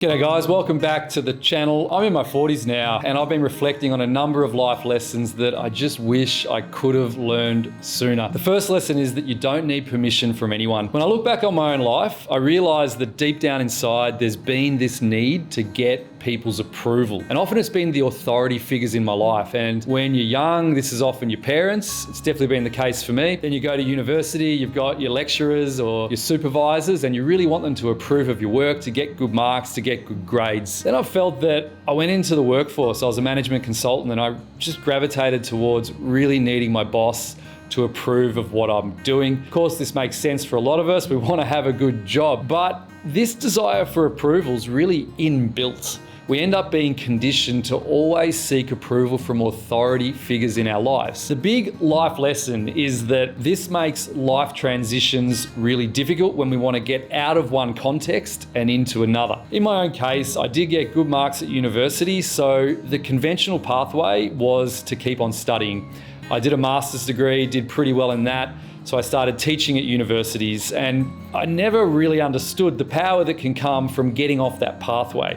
G'day guys, welcome back to the channel. I'm in my 40s now and I've been reflecting on a number of life lessons that I just wish I could have learned sooner. The first lesson is that you don't need permission from anyone. When I look back on my own life, I realized that deep down inside there's been this need to get people's approval. And often it's been the authority figures in my life. And when you're young, this is often your parents. It's definitely been the case for me. Then you go to university, you've got your lecturers or your supervisors, and you really want them to approve of your work, to get good marks, to get good grades. Then I felt that I went into the workforce. I was a management consultant and I just gravitated towards really needing my boss to approve of what I'm doing. Of course, this makes sense for a lot of us. We want to have a good job, but this desire for approval is really inbuilt. We end up being conditioned to always seek approval from authority figures in our lives. The big life lesson is that this makes life transitions really difficult when we want to get out of one context and into another. In my own case, I did get good marks at university, so the conventional pathway was to keep on studying. I did a master's degree, did pretty well in that. So I started teaching at universities and I never really understood the power that can come from getting off that pathway.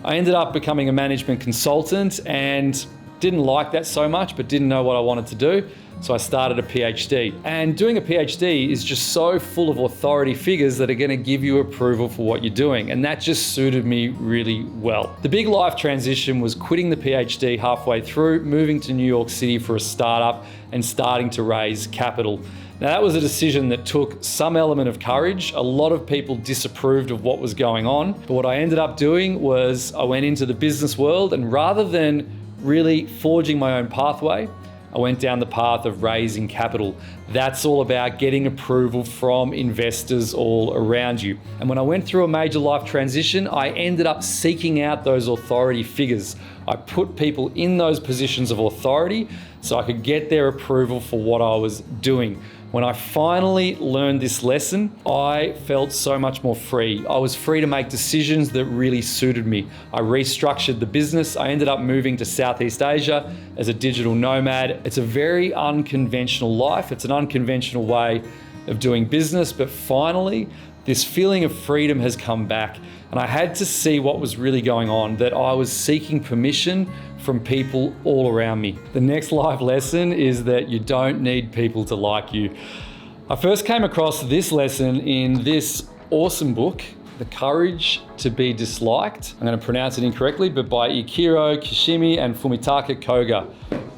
I ended up becoming a management consultant and didn't like that so much, but didn't know what I wanted to do. So I started a PhD. And doing a PhD is just so full of authority figures that are going to give you approval for what you're doing. And that just suited me really well. The big life transition was quitting the PhD halfway through, moving to New York City for a startup and starting to raise capital. Now that was a decision that took some element of courage. A lot of people disapproved of what was going on. But what I ended up doing was I went into the business world, and rather than really forging my own pathway, I went down the path of raising capital. That's all about getting approval from investors all around you. And when I went through a major life transition, I ended up seeking out those authority figures. I put people in those positions of authority so I could get their approval for what I was doing. When I finally learned this lesson, I felt so much more free. I was free to make decisions that really suited me. I restructured the business. I ended up moving to Southeast Asia as a digital nomad. It's a very unconventional life. It's an unconventional way of doing business, but finally, this feeling of freedom has come back. And I had to see what was really going on, that I was seeking permission from people all around me. The next life lesson is that you don't need people to like you. I first came across this lesson in this awesome book, The Courage to Be Disliked. I'm going to pronounce it incorrectly, but by Ikiro Kishimi and Fumitaka Koga.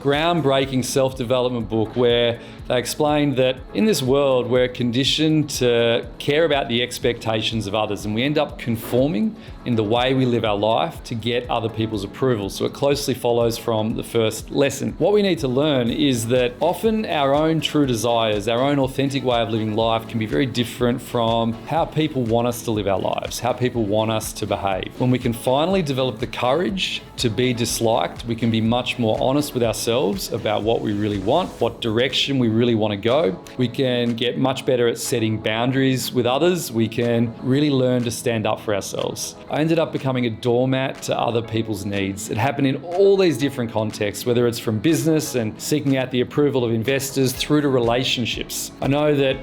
Groundbreaking self-development book where they explain that in this world we're conditioned to care about the expectations of others, and we end up conforming in the way we live our life to get other people's approval. So it closely follows from the first lesson. What we need to learn is that often our own true desires, our own authentic way of living life can be very different from how people want us to live our lives, how people want us to behave. When we can finally develop the courage to be disliked, we can be much more honest with ourselves about what we really want, what direction we really want to go. We can get much better at setting boundaries with others. We can really learn to stand up for ourselves. I ended up becoming a doormat to other people's needs. It happened in all these different contexts, whether it's from business and seeking out the approval of investors through to relationships. I know that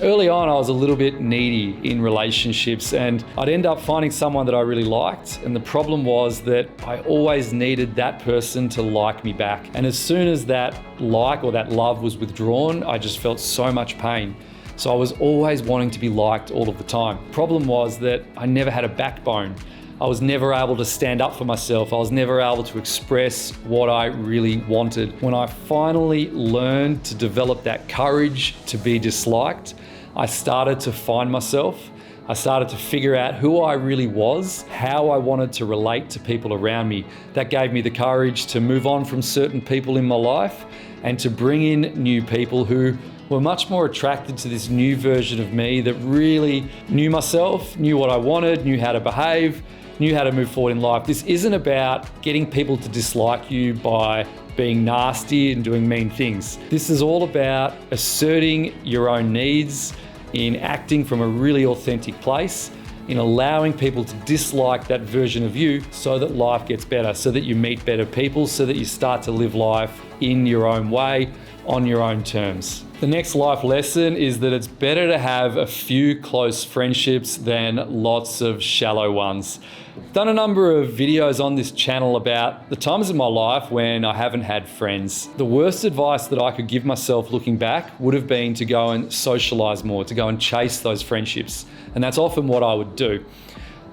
early on, I was a little bit needy in relationships, and I'd end up finding someone that I really liked. And the problem was that I always needed that person to like me back. And as soon as that like or that love was withdrawn, I just felt so much pain. So I was always wanting to be liked all of the time. Problem was that I never had a backbone. I was never able to stand up for myself. I was never able to express what I really wanted. When I finally learned to develop that courage to be disliked, I started to find myself. I started to figure out who I really was, how I wanted to relate to people around me. That gave me the courage to move on from certain people in my life and to bring in new people who were much more attracted to this new version of me that really knew myself, knew what I wanted, knew how to behave, knew how to move forward in life. This isn't about getting people to dislike you by being nasty and doing mean things. This is all about asserting your own needs, in acting from a really authentic place, in allowing people to dislike that version of you so that life gets better, so that you meet better people, so that you start to live life in your own way, on your own terms. The next life lesson is that it's better to have a few close friendships than lots of shallow ones. I've done a number of videos on this channel about the times in my life when I haven't had friends. The worst advice that I could give myself looking back would have been to go and socialize more, to go and chase those friendships. And that's often what I would do.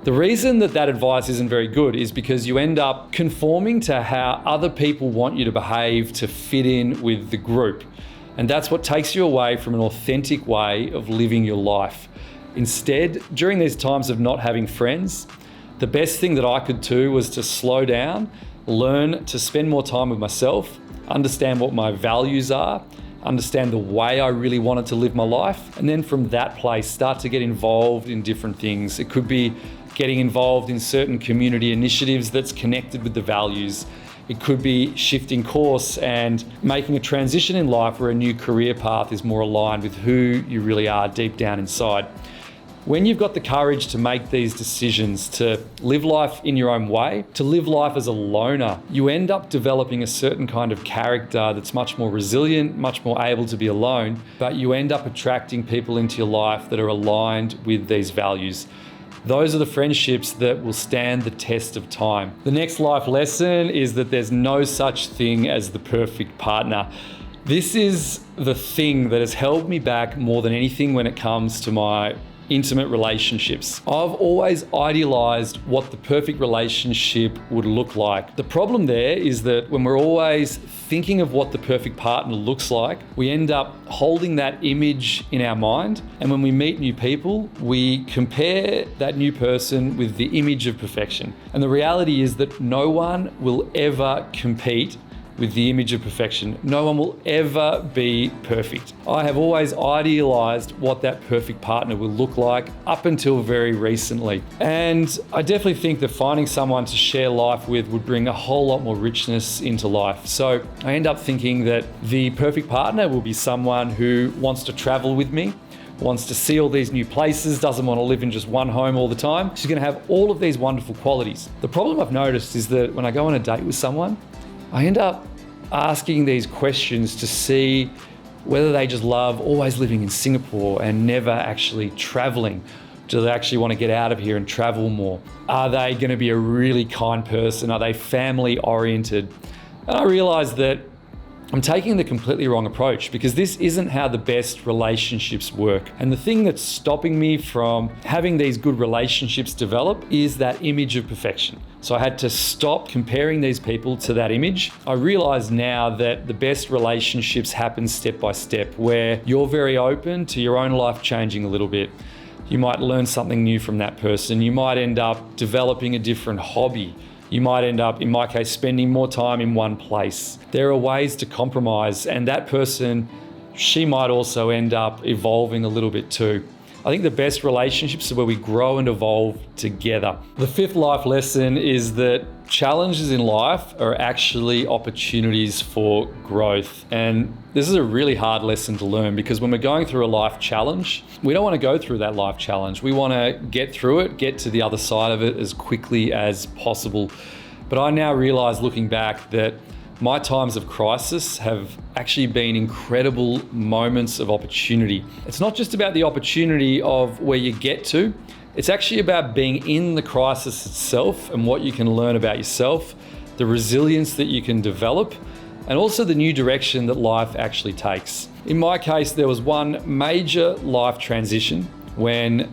The reason that that advice isn't very good is because you end up conforming to how other people want you to behave to fit in with the group. And that's what takes you away from an authentic way of living your life. Instead, during these times of not having friends, the best thing that I could do was to slow down, learn to spend more time with myself, understand what my values are, understand the way I really wanted to live my life, and then from that place, start to get involved in different things. It could be getting involved in certain community initiatives that's connected with the values. It could be shifting course and making a transition in life where a new career path is more aligned with who you really are deep down inside. When you've got the courage to make these decisions, to live life in your own way, to live life as a loner, you end up developing a certain kind of character that's much more resilient, much more able to be alone, but you end up attracting people into your life that are aligned with these values. Those are the friendships that will stand the test of time. The next life lesson is that there's no such thing as the perfect partner. This is the thing that has held me back more than anything when it comes to my intimate relationships. I've always idealized what the perfect relationship would look like. The problem there is that when we're always thinking of what the perfect partner looks like, we end up holding that image in our mind. And when we meet new people, we compare that new person with the image of perfection. And the reality is that no one will ever compete with the image of perfection. No one will ever be perfect. I have always idealized what that perfect partner will look like up until very recently. And I definitely think that finding someone to share life with would bring a whole lot more richness into life. So I end up thinking that the perfect partner will be someone who wants to travel with me, wants to see all these new places, doesn't want to live in just one home all the time. She's going to have all of these wonderful qualities. The problem I've noticed is that when I go on a date with someone, I end up asking these questions to see whether they just love always living in Singapore and never actually traveling. Do they actually want to get out of here and travel more? Are they going to be a really kind person? Are they family oriented? And I realized that I'm taking the completely wrong approach because this isn't how the best relationships work. And the thing that's stopping me from having these good relationships develop is that image of perfection. So I had to stop comparing these people to that image. I realize now that the best relationships happen step by step, where you're very open to your own life changing a little bit. You might learn something new from that person. You might end up developing a different hobby. You might end up, in my case, spending more time in one place. There are ways to compromise, and that person, she might also end up evolving a little bit too. I think the best relationships are where we grow and evolve together. The fifth life lesson is that challenges in life are actually opportunities for growth. And this is a really hard lesson to learn because when we're going through a life challenge, we don't want to go through that life challenge. We want to get through it, get to the other side of it as quickly as possible. But I now realize, looking back, that my times of crisis have actually been incredible moments of opportunity. It's not just about the opportunity of where you get to, it's actually about being in the crisis itself and what you can learn about yourself, the resilience that you can develop, and also the new direction that life actually takes. In my case, there was one major life transition when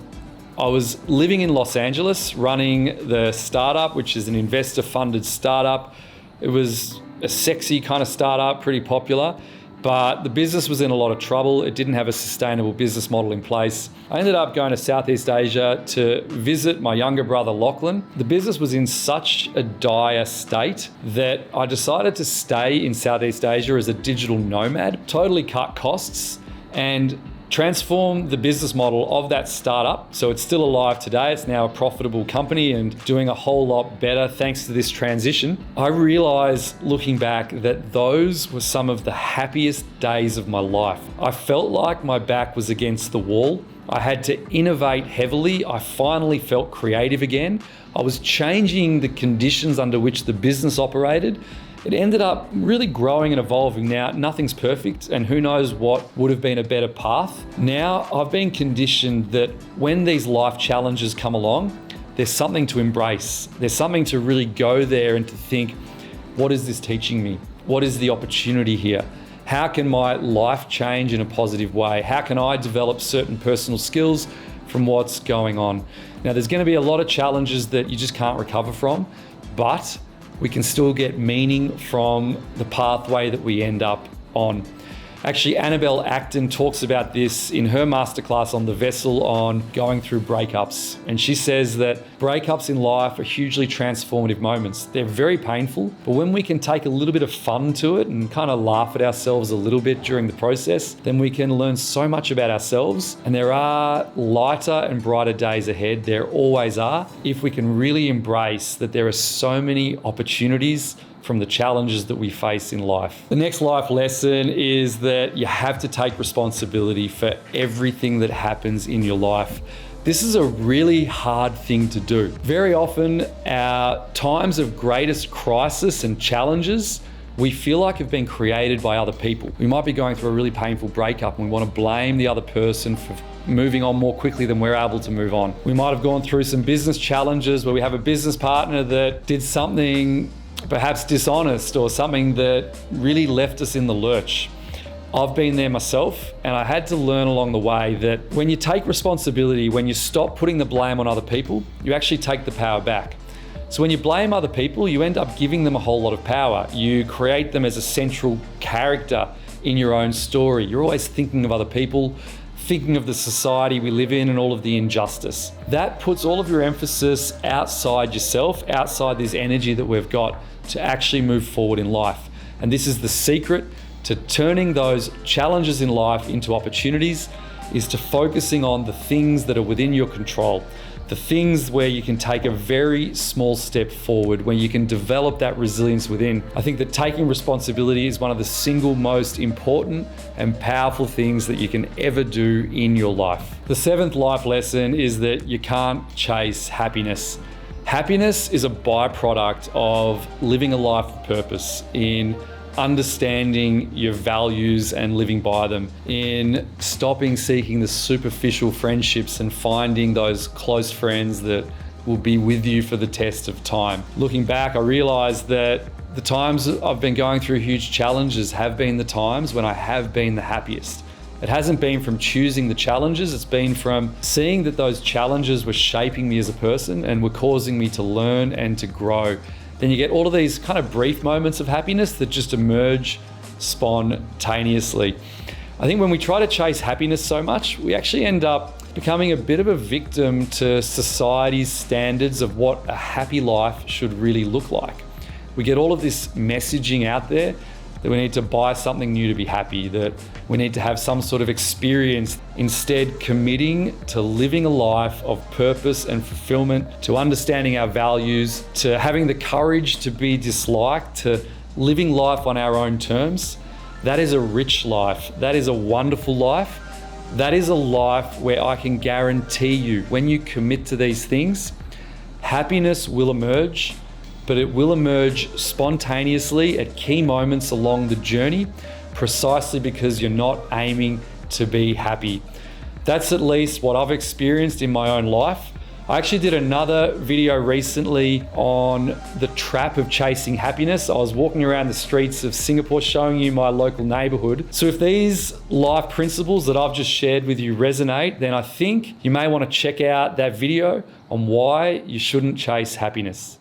I was living in Los Angeles, running the startup, which is an investor-funded startup. It was a sexy kind of startup, pretty popular, but the business was in a lot of trouble. It didn't have a sustainable business model in place. I ended up going to Southeast Asia to visit my younger brother, Lachlan. The business was in such a dire state that I decided to stay in Southeast Asia as a digital nomad, totally cut costs, and transform the business model of that startup. So it's still alive today. It's now a profitable company and doing a whole lot better thanks to this transition. I realized, looking back, that those were some of the happiest days of my life. I felt like my back was against the wall. I had to innovate heavily. I finally felt creative again. I was changing the conditions under which the business operated. it ended up really growing and evolving. Now, nothing's perfect, and who knows what would have been a better path. Now, I've been conditioned that when these life challenges come along, there's something to embrace. There's something to really go there and to think, what is this teaching me? What is the opportunity here? How can my life change in a positive way? How can I develop certain personal skills from what's going on? Now, there's going to be a lot of challenges that you just can't recover from, but we can still get meaning from the pathway that we end up on. Actually, Annabelle Acton talks about this in her masterclass on The Vessel on going through breakups. And she says that breakups in life are hugely transformative moments. They're very painful, but when we can take a little bit of fun to it and kind of laugh at ourselves a little bit during the process, then we can learn so much about ourselves. And there are lighter and brighter days ahead. There always are, if we can really embrace that there are so many opportunities from the challenges that we face in life. The next life lesson is that you have to take responsibility for everything that happens in your life. This is a really hard thing to do. Very often, our times of greatest crisis and challenges we feel like have been created by other people. We might be going through a really painful breakup and we want to blame the other person for moving on more quickly than we're able to move on. We might have gone through some business challenges where we have a business partner that did something perhaps dishonest or something that really left us in the lurch. I've been there myself, and I had to learn along the way that when you take responsibility, when you stop putting the blame on other people, you actually take the power back. So when you blame other people, you end up giving them a whole lot of power. You create them as a central character in your own story. You're always thinking of other people, thinking of the society we live in and all of the injustice. That puts all of your emphasis outside yourself, outside this energy that we've got to actually move forward in life. And this is the secret to turning those challenges in life into opportunities, is to focusing on the things that are within your control, the things where you can take a very small step forward, where you can develop that resilience within. I think that taking responsibility is one of the single most important and powerful things that you can ever do in your life. The seventh life lesson is that you can't chase happiness. Happiness is a byproduct of living a life of purpose, in understanding your values and living by them, in stopping seeking the superficial friendships and finding those close friends that will be with you for the test of time. Looking back, I realized that the times I've been going through huge challenges have been the times when I have been the happiest. It hasn't been from choosing the challenges, it's been from seeing that those challenges were shaping me as a person and were causing me to learn and to grow. Then you get all of these kind of brief moments of happiness that just emerge spontaneously. I think when we try to chase happiness so much, we actually end up becoming a bit of a victim to society's standards of what a happy life should really look like. We get all of this messaging out there that we need to buy something new to be happy, that we need to have some sort of experience, instead committing to living a life of purpose and fulfillment, to understanding our values, to having the courage to be disliked, to living life on our own terms. That is a rich life. That is a wonderful life. That is a life where I can guarantee you, when you commit to these things, happiness will emerge, but it will emerge spontaneously at key moments along the journey, precisely because you're not aiming to be happy. That's at least what I've experienced in my own life. I actually did another video recently on the trap of chasing happiness. I was walking around the streets of Singapore showing you my local neighborhood. So if these life principles that I've just shared with you resonate, then I think you may want to check out that video on why you shouldn't chase happiness.